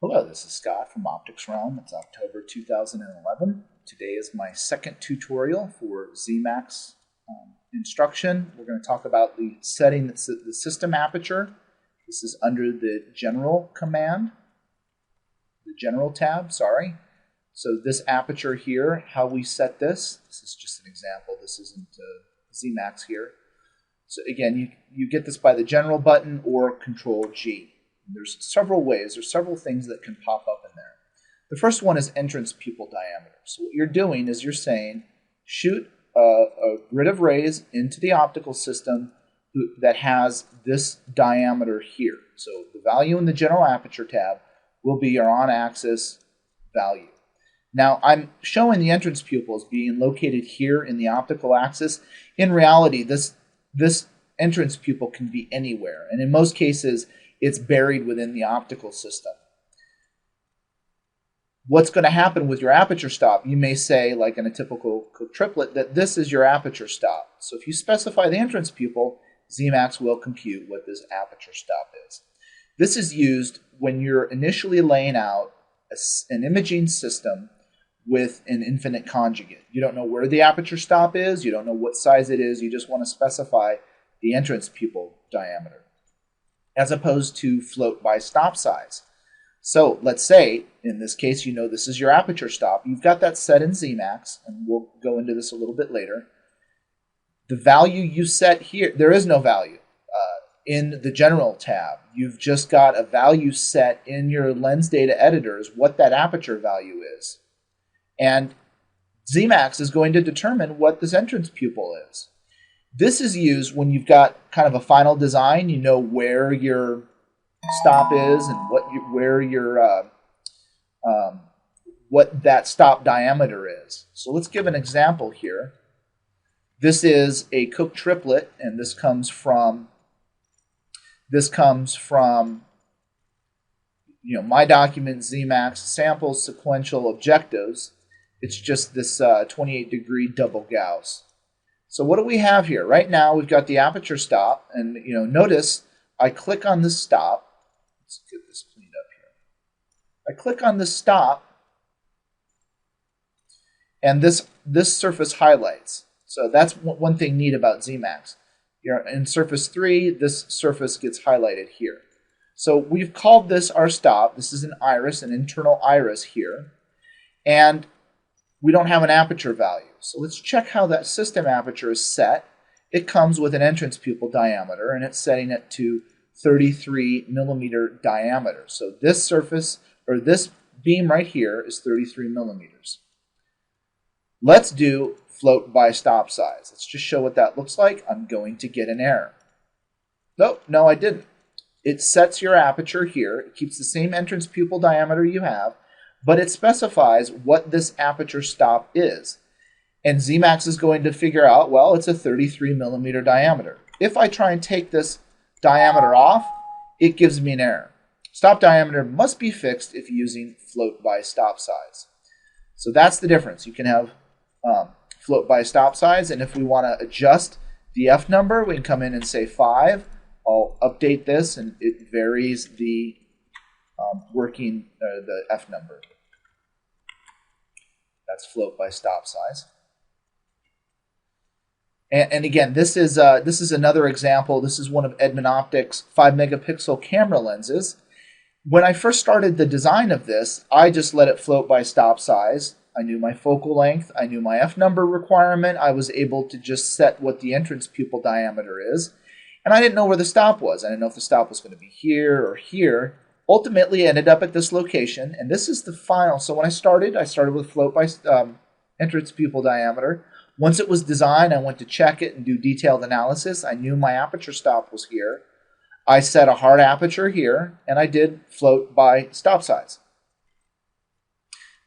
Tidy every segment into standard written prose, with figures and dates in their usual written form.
Hello, this is Scott from Optics Realm. It's October 2011. Today is my second tutorial for Zemax instruction. We're going to talk about the setting the system aperture. This is under the General command, the General tab, sorry. So this aperture here, how we set this is just an example. This isn't Zemax here. So again, you get this by the General button or Control G. There's several ways, there's several things that can pop up in there. The first one is entrance pupil diameter. So what you're doing is you're saying, shoot a grid of rays into the optical system that has this diameter here. So the value in the general aperture tab will be your on-axis value. Now I'm showing the entrance pupil as being located here in the optical axis. In reality, this entrance pupil can be anywhere, and in most cases, it's buried within the optical system. What's going to happen with your aperture stop? You may say, like in a typical Cook triplet, that this is your aperture stop. So if you specify the entrance pupil, Zemax will compute what this aperture stop is. This is used when you're initially laying out an imaging system with an infinite conjugate. You don't know where the aperture stop is, you don't know what size it is, you just want to specify the entrance pupil diameter, as opposed to float by stop size. So let's say, in this case, you know this is your aperture stop. You've got that set in Zemax, and we'll go into this a little bit later. The value you set here, there is no value in the General tab. You've just got a value set in your lens data editors, what that aperture value is. And Zemax is going to determine what this entrance pupil is. This is used when you've got kind of a final design. You know where your stop is and what that stop diameter is. So let's give an example here. This is a Cook triplet, and this comes from my document, Zemax samples sequential objectives. It's just this 28-degree double Gauss. So what do we have here? Right now we've got the aperture stop, and notice I click on this stop. Let's get this cleaned up here. I click on this stop, and this surface highlights. So that's one thing neat about Zemax. In surface 3, this surface gets highlighted here. So we've called this our stop. This is an iris, an internal iris here, and we don't have an aperture value. So let's check how that system aperture is set. It comes with an entrance pupil diameter, and it's setting it to 33 millimeter diameter. So this surface, or this beam right here, is 33 millimeters. Let's do float by stop size. Let's just show what that looks like. I'm going to get an error. Nope, no, I didn't. It sets your aperture here. It keeps the same entrance pupil diameter you have, but it specifies what this aperture stop is. And Zemax is going to figure out, well, it's a 33 millimeter diameter. If I try and take this diameter off, it gives me an error. Stop diameter must be fixed if using float by stop size. So that's the difference. You can have float by stop size, and if we want to adjust the F number, we can come in and say 5. I'll update this, and it varies the the F number. That's float by stop size. And again, this is another example. This is one of Edmund Optics' 5-megapixel camera lenses. When I first started the design of this, I just let it float by stop size. I knew my focal length. I knew my F number requirement. I was able to just set what the entrance pupil diameter is. And I didn't know where the stop was. I didn't know if the stop was going to be here or here. Ultimately, I ended up at this location, and this is the final. So when I started with float by entrance pupil diameter. Once it was designed, I went to check it and do detailed analysis. I knew my aperture stop was here. I set a hard aperture here, and I did float by stop size.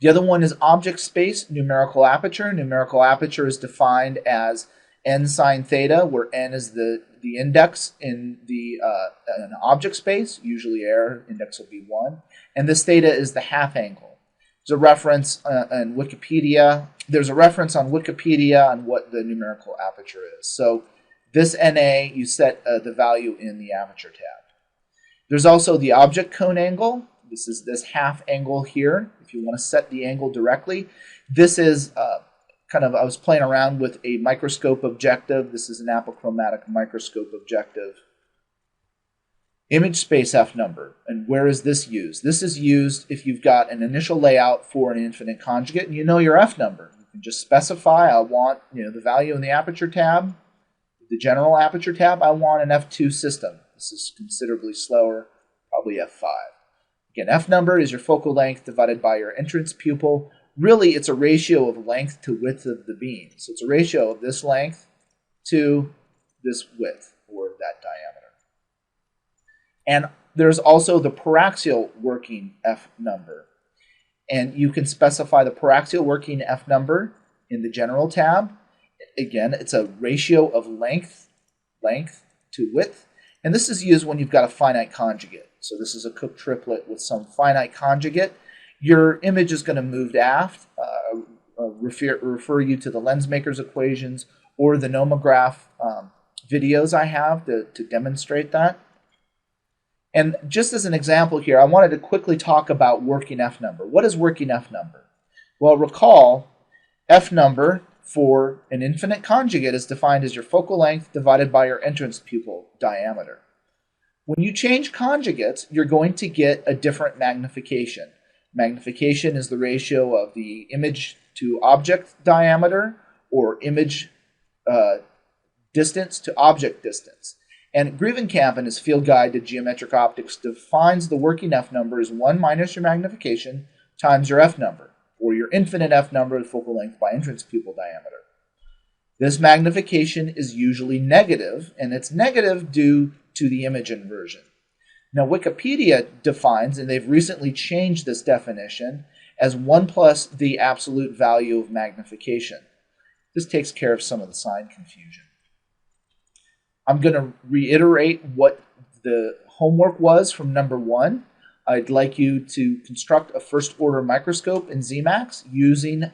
The other one is object space numerical aperture. Numerical aperture is defined as n sine theta, where n is the index in an object space. Usually error index will be 1. And this theta is the half angle. There's a reference in Wikipedia. There's a reference on Wikipedia on what the numerical aperture is. So this NA, you set the value in the aperture tab. There's also the object cone angle. this is this half angle here. If you want to set the angle directly, this is I was playing around with a microscope objective. This is an apochromatic microscope objective. Image space f number. And where is this used? This is used if you've got an initial layout for an infinite conjugate and you know your f number. You can just specify, I want the value in the aperture tab, the general aperture tab, I want an f2 system. This is considerably slower, probably f5. Again, f number is your focal length divided by your entrance pupil. Really, it's a ratio of length to width of the beam. So it's a ratio of this length to this width, or that diameter. And there's also the paraxial working f number. And you can specify the paraxial working f number in the general tab. Again, it's a ratio of length to width. And this is used when you've got a finite conjugate. So this is a Cook triplet with some finite conjugate. Your image is going to move aft, refer you to the lens maker's equations or the nomograph videos I have to demonstrate that. And just as an example here, I wanted to quickly talk about working f number. What is working f number? Well, recall f number for an infinite conjugate is defined as your focal length divided by your entrance pupil diameter. When you change conjugates, you're going to get a different magnification. Magnification is the ratio of the image to object diameter or image distance to object distance. And Grievenkamp in his field guide to geometric optics defines the working f number as 1 minus your magnification times your f number, or your infinite f number, the focal length by entrance pupil diameter. This magnification is usually negative, and it's negative due to the image inversion. Now, Wikipedia defines, and they've recently changed this definition, as 1 plus the absolute value of magnification. This takes care of some of the sign confusion. I'm going to reiterate what the homework was from number 1. I'd like you to construct a first-order microscope in Zemax using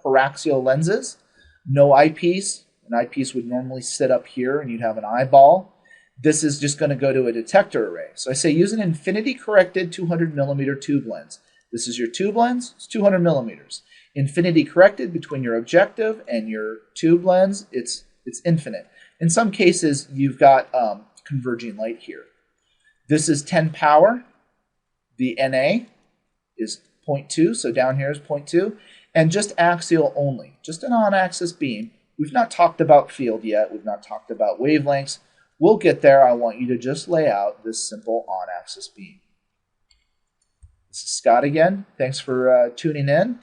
paraxial lenses. No eyepiece. An eyepiece would normally sit up here, and you'd have an eyeball. This is just going to go to a detector array. So I say use an infinity-corrected 200 millimeter tube lens. This is your tube lens. It's 200 millimeters. Infinity-corrected between your objective and your tube lens, it's infinite. In some cases, you've got converging light here. This is 10 power. The NA is 0.2, so down here is 0.2. And just axial only, just an on-axis beam. We've not talked about field yet. We've not talked about wavelengths. We'll get there. I want you to just lay out this simple on-axis beam. This is Scott again. Thanks for tuning in.